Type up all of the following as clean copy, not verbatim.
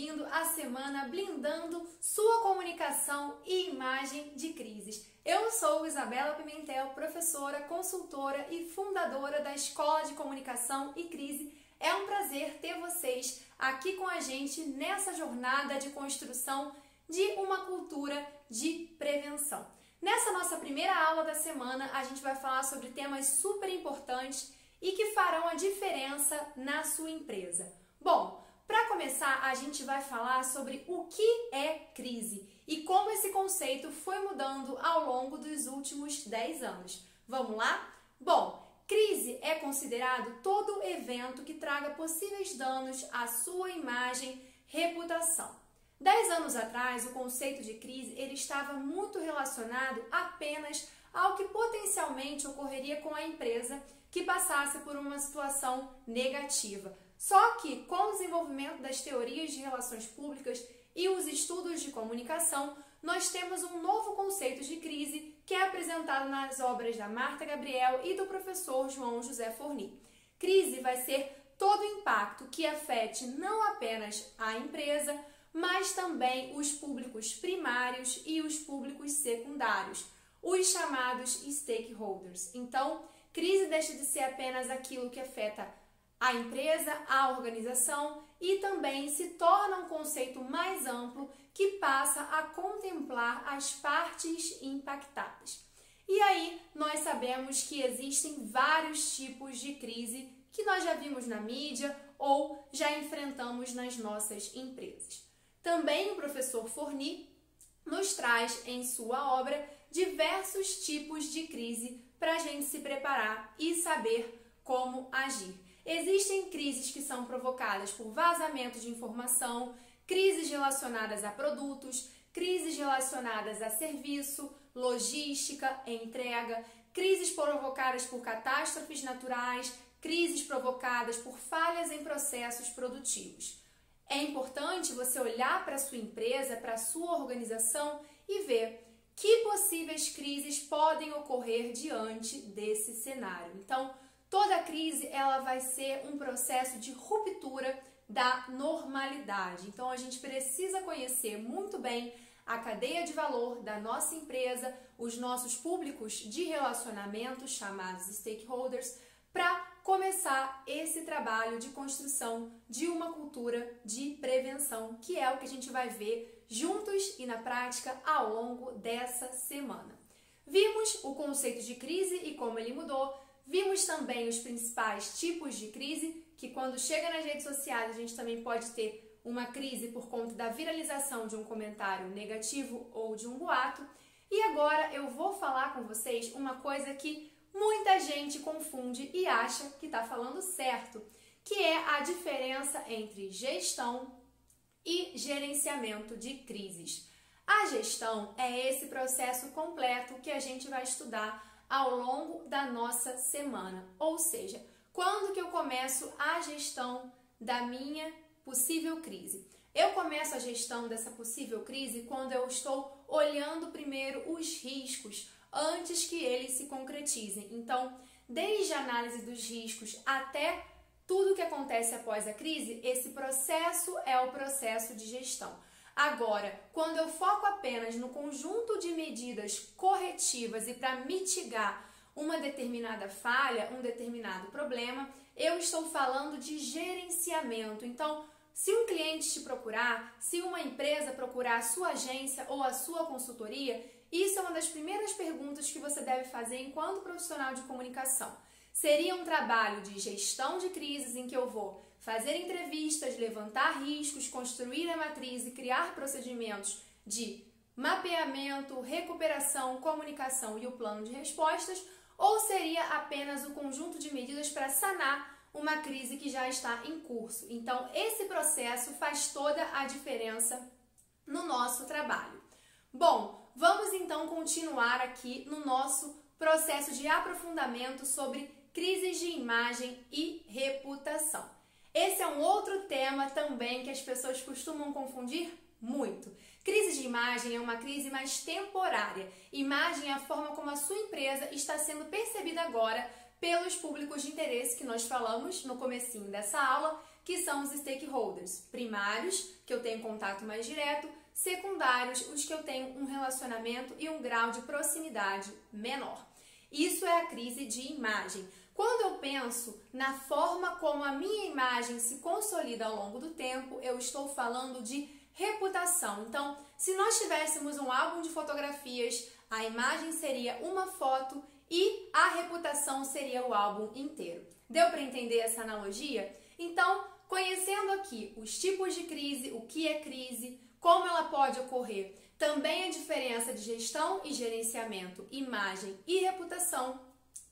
seguindo a semana blindando sua comunicação e imagem de crises. Eu sou Isabela Pimentel, professora, consultora e fundadora da Escola de Comunicação e Crise. É um prazer ter vocês aqui com a gente nessa jornada de construção de uma cultura de prevenção. Nessa nossa primeira aula da semana, a gente vai falar sobre temas super importantes e que farão a diferença na sua empresa. Bom, para começar, a gente vai falar sobre o que é crise e como esse conceito foi mudando ao longo dos últimos 10 anos. Vamos lá? Bom, crise é considerado todo evento que traga possíveis danos à sua imagem, reputação. 10 anos atrás, o conceito de crise ele estava muito relacionado apenas ao que potencialmente ocorreria com a empresa que passasse por uma situação negativa. Só que, com o desenvolvimento das teorias de relações públicas e os estudos de comunicação, nós temos um novo conceito de crise que é apresentado nas obras da Marta Gabriel e do professor João José Forni. Crise vai ser todo impacto que afete não apenas a empresa, mas também os públicos primários e os públicos secundários, os chamados stakeholders. Então, crise deixa de ser apenas aquilo que afeta a empresa, a organização e também se torna um conceito mais amplo que passa a contemplar as partes impactadas. E aí, nós sabemos que existem vários tipos de crise que nós já vimos na mídia ou já enfrentamos nas nossas empresas. Também o professor Forni nos traz em sua obra diversos tipos de crise para a gente se preparar e saber como agir. Existem crises que são provocadas por vazamento de informação, crises relacionadas a produtos, crises relacionadas a serviço, logística, entrega, crises provocadas por catástrofes naturais, crises provocadas por falhas em processos produtivos. É importante você olhar para a sua empresa, para a sua organização e ver que possíveis crises podem ocorrer diante desse cenário. Então, toda crise ela vai ser um processo de ruptura da normalidade. Então, a gente precisa conhecer muito bem a cadeia de valor da nossa empresa, os nossos públicos de relacionamento, chamados stakeholders, para começar esse trabalho de construção de uma cultura de prevenção, que é o que a gente vai ver juntos e na prática ao longo dessa semana. Vimos o conceito de crise e como ele mudou, vimos também os principais tipos de crise, que quando chega nas redes sociais a gente também pode ter uma crise por conta da viralização de um comentário negativo ou de um boato. E agora eu vou falar com vocês uma coisa que muita gente confunde e acha que está falando certo, que é a diferença entre gestão e gerenciamento de crises. A gestão é esse processo completo que a gente vai estudar ao longo da nossa semana, ou seja, quando que eu começo a gestão da minha possível crise? Eu começo a gestão dessa possível crise quando eu estou olhando primeiro os riscos, antes que eles se concretizem. Então, desde a análise dos riscos até tudo que acontece após a crise, esse processo é o processo de gestão. Agora, quando eu foco apenas no conjunto de medidas corretivas e para mitigar uma determinada falha, um determinado problema, eu estou falando de gerenciamento. Então, se um cliente te procurar, se uma empresa procurar a sua agência ou a sua consultoria, isso é uma das primeiras perguntas que você deve fazer enquanto profissional de comunicação. Seria um trabalho de gestão de crises em que eu vou fazer entrevistas, levantar riscos, construir a matriz e criar procedimentos de mapeamento, recuperação, comunicação e o plano de respostas, ou seria apenas o conjunto de medidas para sanar uma crise que já está em curso? Então, esse processo faz toda a diferença no nosso trabalho. Bom, vamos então continuar aqui no nosso processo de aprofundamento sobre crises de imagem e reputação. Esse é um outro tema também que as pessoas costumam confundir muito. Crise de imagem é uma crise mais temporária. Imagem é a forma como a sua empresa está sendo percebida agora pelos públicos de interesse que nós falamos no comecinho dessa aula, que são os stakeholders. Primários, que eu tenho contato mais direto, secundários, os que eu tenho um relacionamento e um grau de proximidade menor. Isso é a crise de imagem. Quando eu penso na forma como a minha imagem se consolida ao longo do tempo, eu estou falando de reputação. Então, se nós tivéssemos um álbum de fotografias, a imagem seria uma foto e a reputação seria o álbum inteiro. Deu para entender essa analogia? Então, conhecendo aqui os tipos de crise, o que é crise, como ela pode ocorrer, também a diferença de gestão e gerenciamento, imagem e reputação,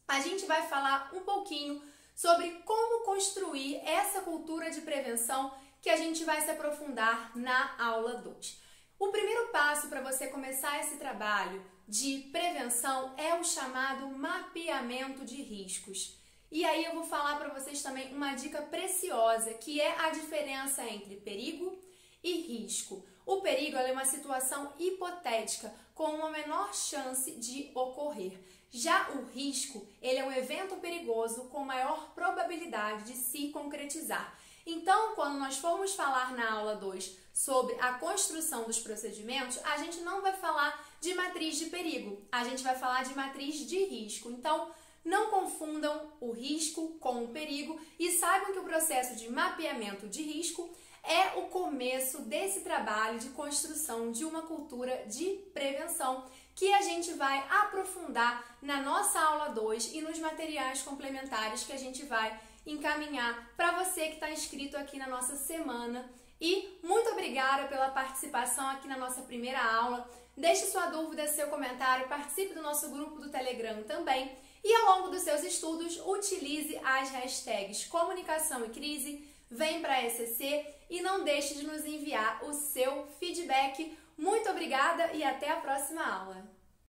a gente vai falar um pouquinho sobre como construir essa cultura de prevenção que a gente vai se aprofundar na aula 2. O primeiro passo para você começar esse trabalho de prevenção é o chamado mapeamento de riscos. E aí eu vou falar para vocês também uma dica preciosa, que é a diferença entre perigo e risco. O perigo é uma situação hipotética com uma menor chance de ocorrer. Já o risco, ele é um evento perigoso com maior probabilidade de se concretizar. Então, quando nós formos falar na aula 2 sobre a construção dos procedimentos, a gente não vai falar de matriz de perigo, a gente vai falar de matriz de risco. Então, não confundam o risco com o perigo e saibam que o processo de mapeamento de risco é o começo desse trabalho de construção de uma cultura de prevenção que a gente vai aprofundar na nossa aula 2 e nos materiais complementares que a gente vai encaminhar para você que está inscrito aqui na nossa semana. E muito obrigada pela participação aqui na nossa primeira aula. Deixe sua dúvida, seu comentário, participe do nosso grupo do Telegram também. E ao longo dos seus estudos, utilize as hashtags comunicação e crise, vem para a ECC e não deixe de nos enviar o seu feedback. Muito obrigada e até a próxima aula!